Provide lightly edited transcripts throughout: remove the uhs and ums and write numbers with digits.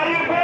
அறிவிப்பு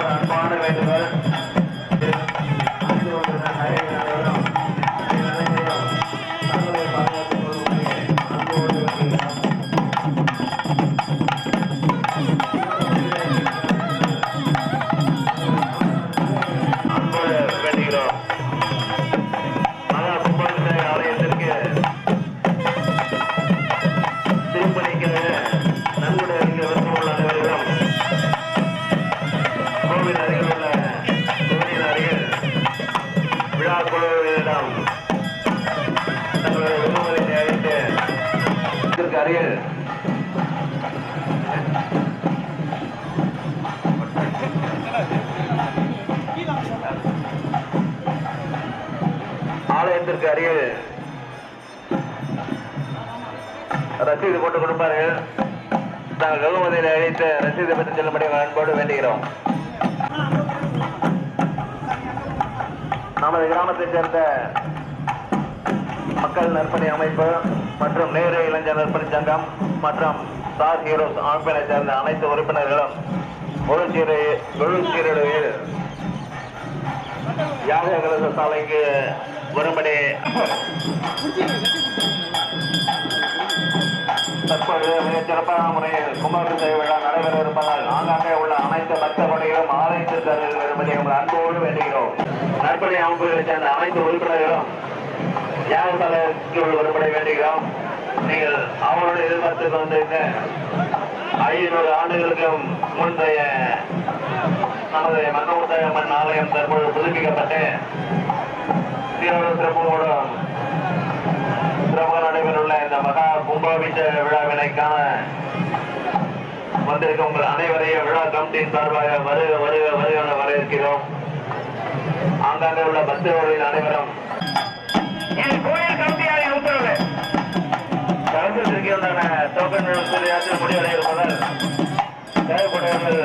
அன்பான வேண்டுதல் கோவில் அருகில் உள்ள ஆலயத்திற்கு அருகில் ரசீது போட்டு கொடுப்பார்கள். நாங்கள் வெகுமதியில் அழைத்து ரசீது பெற்று செல்லும்படி அன்போடு வேண்டுகிறோம். நமது கிராமத்தைச் சேர்ந்த மக்கள் நற்பணி அமைப்பு மற்றும் நேரு இளைஞர் நற்பணி சங்கம் மற்றும் ஸ்டார் ஹீரோஸ் அமைப்பினை சேர்ந்த அனைத்து உறுப்பினர்களும் முழு சீரழிவில் யாக கலச சாலைக்கு வரும்படி தற்போது மிகச் சிறப்பான முறையில் கும்பாபிஷேக விழா நடைபெற இருப்பதால் ஆங்காங்கே உள்ள அனைத்து பக்த கொடைகளும் ஆலயத்திற்கு அருகில் வரும்படி உங்கள் அன்போடு வேண்டுகிறோம். நற்பணி அமைப்புகளை சேர்ந்த அனைத்து உறுப்பினர்களும் யாகசாலைக்கு வரும்படி வேண்டுகிறோம். நீங்கள் அவரோடு எதிர்பார்த்து வந்திருக்க 500 ஆண்டுகளுக்கு முந்தைய நமது மன்னமுத்தாயம்மன் ஆலயம் தற்போது புதுப்பிக்கப்பட்டு சீரோடு சிறப்போடும் சிறப்பாக நடைபெறவுள்ள இந்த மகா கும்பாபிஷேக விழாவினை காண வந்திருக்கும் உங்கள் அனைவரையும் விழா கமிட்டியின் சார்பாக வருக வருக வருக என வரவேற்கிறோம். ஆங்காங்கே உள்ள பக்தர்களின் அனைவரும் கோயில் கமிட்டியாளரின் உத்தரவு கலந்தத்திற்கான டோக்கன் முடிவடைய இருப்பதால் தேவைப்பட்டவர்கள்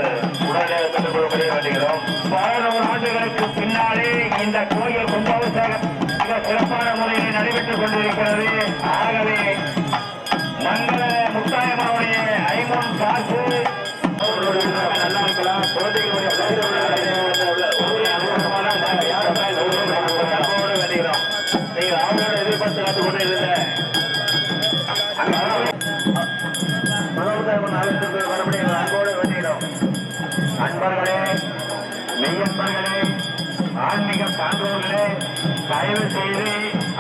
உடனடியாக பெற்றுக் கொள்ளும்படி வேண்டுகிறோம். 11 ஆண்டுகளுக்கு பின்னாலே இந்த கோயில் கும்பாபிஷேகம் மிக சிறப்பான முறையில் நடைபெற்றுக் கொண்டிருக்கிறது. ஆகவே மங்கள முத்தாயம்மனுடைய ஐம்பொன் காசு நல்லா இருக்கலாம். குழந்தைகளுடைய வேண்டுகிறோம். நீங்கள் அவங்களோட எதிர்பார்த்து காத்துக் கொண்டு இருந்த ஆலயத்திற்கு வரக்கூடிய அன்போடு வேண்டுகிறோம். அன்பர்களே, மெய்யன்பர்களே, ஆன்மீக சான்றோர்களே, தயவு செய்து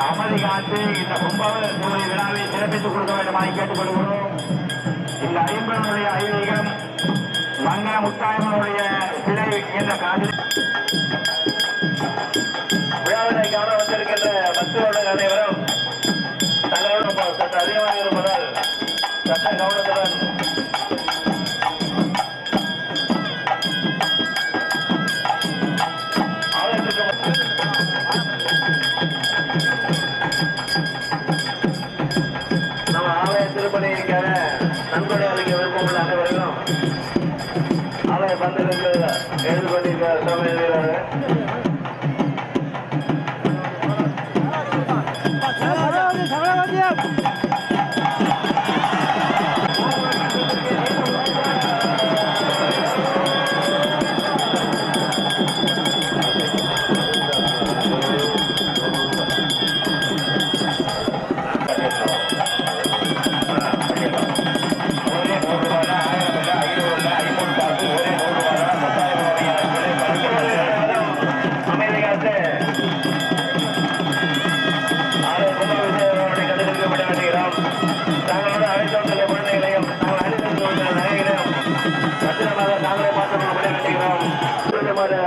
அமைதி காத்து இந்த கும்பாபிஷேக விழாவை சிறப்பித்துக் கொடுக்க வேண்டுமாய் கேட்டுக்கொள்கிறோம். இந்த ஐம்பனுடைய ஐதீகம் மங்கள முத்தாயம்மனுடைய சிலை என்ற காதில் விழாவினை காண வந்திருக்கின்ற பக்தர்கள் அனைவரும் தங்களோடு சற்று அதிகமாக இருப்பதால் சட்ட கவனத்துடன் நம்ம ஆலய திருப்பணிக்காக நன்கொடை அளிக்க விருப்பமுள்ள அனைவரையும் ஆலய பந்தலுக்கு எழுது கொண்டிருக்கிற சமையல்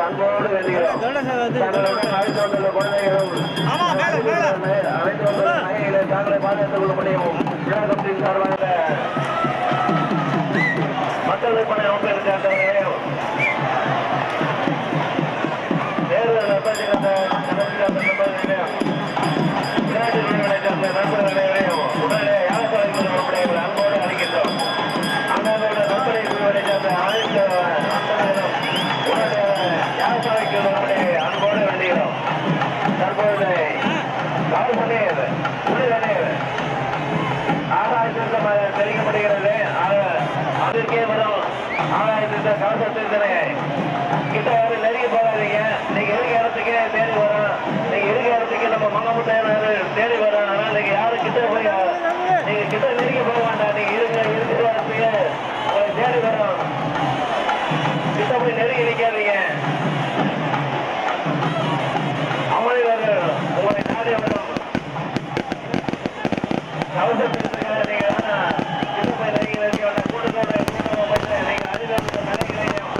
அன்போடு வேண்டுகிறோம். தாங்களை பாதுகாத்துக் கொள்ள முடியும். விழா கமிட்டியின் சார்பாக மக்கள் விற்பனை அமைப்பில் சேர்ந்தவர்களையும் தேர்தல் விளையாட்டு நிறுவனங்களை சேர்ந்த நண்பர்களையும் உடனே யாழ்ப்பாணம் அன்போடு அளிக்கின்றோம். அங்காங்க நண்பரை குழுவினை சேர்ந்த அனைத்து அன்பர்களும் அன்போடு வேண்டுகிறோம். தற்போது ஆகாயத்திற்கு தெரிவிக்கப்படுகிறது. அதற்கே வரும் ஆகாயத்திற்கு கவசத்திற்கு கிட்ட யாரும் நெருங்கி போகாதீங்க. நீங்க இருக்க இடத்துக்கே தேடி வரும். நீங்க இருக்க இடத்துக்கு நம்ம மங்கமுட்டையர் தேடி வரும். ஆனால் நீங்க யாரும் கிட்ட போய் நீங்க கிட்ட நெருங்கி போக வேண்டாம். நீங்க இருக்கிற இடத்துக்கு உங்களை தேடி வரும். கிட்ட போய் நெருங்கி நிற்காதீங்க. அமளிவர்கள் உங்களை நாடி வரும். கவசத்திற்காக நீங்க கிட்ட போய் நெருங்கி கூட்டத்தோட நீங்க அதிகாரி நிலையம்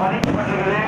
பதிக்கப்பட்டிருக்கிறது.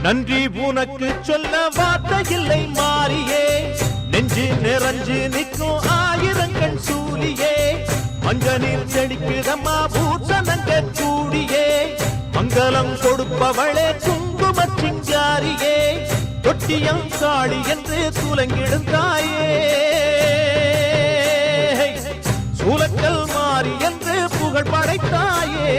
நன்றி உனக்கு சொல்ல வார்த்தை இல்லை மாறியே, நெஞ்சு நிறைஞ்சு நிற்கும் ஆயிரங்கள் சூரியே, மஞ்ச நீர் செடிக்குதம்மா பூசணங்க கூடியே, மங்களம் கொடுப்பவளே குங்கும சிங்காரியே, தொட்டியம் காளி என்று துலங்கிடும் தாயே, சூலக்கல் மாறி என்று புகழ் படைத்தாயே.